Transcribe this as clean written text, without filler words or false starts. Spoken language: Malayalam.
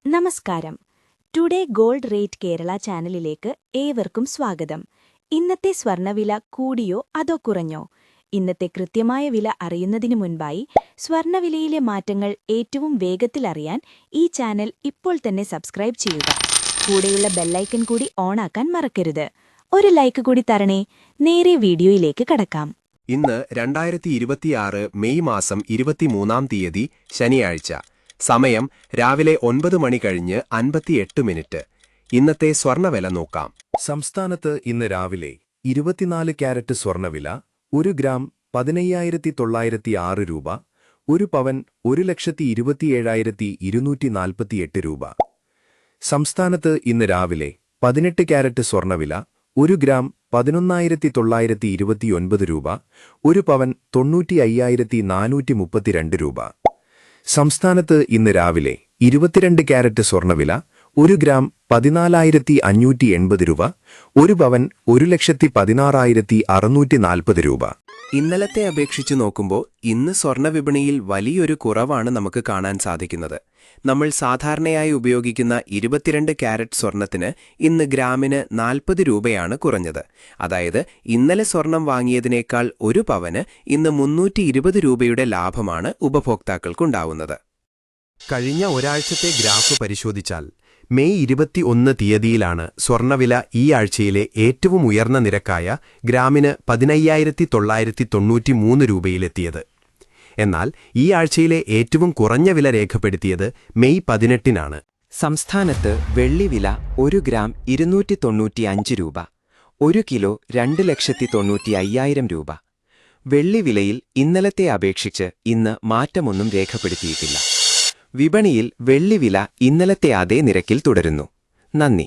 നമസ്കാരം. ടുഡേ ഗോൾഡ് റേറ്റ് കേരള ചാനലിലേക്ക് ഏവർക്കും സ്വാഗതം. ഇന്നത്തെ സ്വർണ്ണവില കൂടിയോ അതോ കുറഞ്ഞോ? ഇന്നത്തെ കൃത്യമായ വില അറിയുന്നതിനു മുൻപായി സ്വർണ്ണവിലയിലെ മാറ്റങ്ങൾ ഏറ്റവും വേഗത്തിൽ അറിയാൻ ഈ ചാനൽ ഇപ്പോൾ തന്നെ സബ്സ്ക്രൈബ് ചെയ്യുക. കൂടെയുള്ള ബെല്ലൈക്കൺ കൂടി ഓണാക്കാൻ മറക്കരുത്. ഒരു ലൈക്ക് കൂടി തരണേ. നേരെ വീഡിയോയിലേക്ക് കടക്കാം. ഇന്ന് 2026 മെയ് മാസം 23-ാം തീയതി ശനിയാഴ്ച. സമയം രാവിലെ 9 മണി കഴിഞ്ഞ് 58 മിനിറ്റ്. ഇന്നത്തെ സ്വർണ്ണവില നോക്കാം. സംസ്ഥാനത്ത് ഇന്ന് രാവിലെ 24 ക്യാരറ്റ് സ്വർണ്ണവില 1 ഗ്രാം 15,906 രൂപ, 1 പവൻ 1,27,248 രൂപ. സംസ്ഥാനത്ത് ഇന്ന് രാവിലെ 18 ക്യാരറ്റ് സ്വർണ്ണവില 1 ഗ്രാം 11,929 രൂപ, 1 പവൻ 95,432 രൂപ. സംസ്ഥാനത്ത് ഇന്ന് രാവിലെ 22 ക്യാരറ്റ് സ്വർണ്ണവില 1 ഗ്രാം 14,580 രൂപ, 1 പവൻ 1,16,640 രൂപ. ഇന്നലത്തെ അപേക്ഷിച്ച് നോക്കുമ്പോൾ ഇന്ന് സ്വർണ്ണവിപണിയിൽ വലിയൊരു കുറവാണ് നമുക്ക് കാണാൻ സാധിക്കുന്നത്. നമ്മൾ സാധാരണയായി ഉപയോഗിക്കുന്ന 22 ക്യാരറ്റ് സ്വർണത്തിന് ഇന്ന് ഗ്രാമിന് 40 രൂപയാണ് കുറഞ്ഞത്. അതായത് ഇന്നലെ സ്വർണം വാങ്ങിയതിനേക്കാൾ 1 പവന് ഇന്ന് 320 രൂപയുടെ ലാഭമാണ് ഉപഭോക്താക്കൾക്കുണ്ടാവുന്നത്. കഴിഞ്ഞ ഒരാഴ്ചത്തെ ഗ്രാഫ് പരിശോധിച്ചാൽ മെയ് 21 തീയതിയിലാണ് സ്വർണ്ണവില ഈ ആഴ്ചയിലെ ഏറ്റവും ഉയർന്ന നിരക്കായ ഗ്രാമിന് 15,993 രൂപയിലെത്തിയത്. എന്നാൽ ഈ ആഴ്ചയിലെ ഏറ്റവും കുറഞ്ഞ വില രേഖപ്പെടുത്തിയത് മെയ് 18-നാണ്. സംസ്ഥാനത്ത് വെള്ളിവില 1 ഗ്രാം 295 രൂപ, 1 കിലോ 2,95,000 രൂപ. വെള്ളിവിലയിൽ ഇന്നലത്തെ അപേക്ഷിച്ച് ഇന്ന് മാറ്റമൊന്നും രേഖപ്പെടുത്തിയിട്ടില്ല. വിപണിയിൽ വെള്ളിവില ഇന്നലത്തെ അതേ നിരക്കിൽ തുടരുന്നു. നന്ദി.